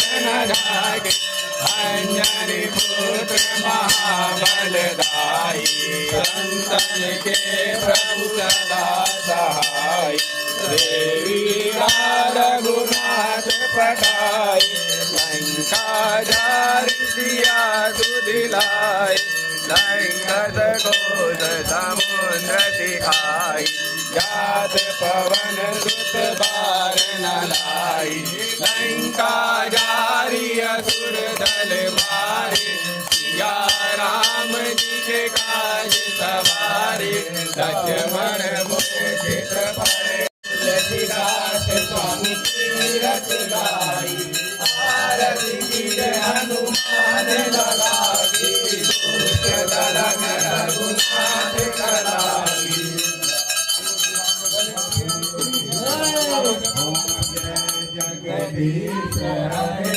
जागे अंजनी पुत्र महाबलदाई संतन के प्रभु सदा सहाय देवी रघुनाथ पठाई लंका जारी सिया दुदिलाई लंकत घोष समुद्र दिखाई जात पवन सुत बार न लाई लंका जारी असुर दल मारे सिया राम जी के काज सवारे लक्ष्मण मूर्छित पड़े तुलसीदास स्वामी तीरथ गाई आरती की हनुमान लगा की दुष्ट दलन रघुनाथ कराई जगदीश हरे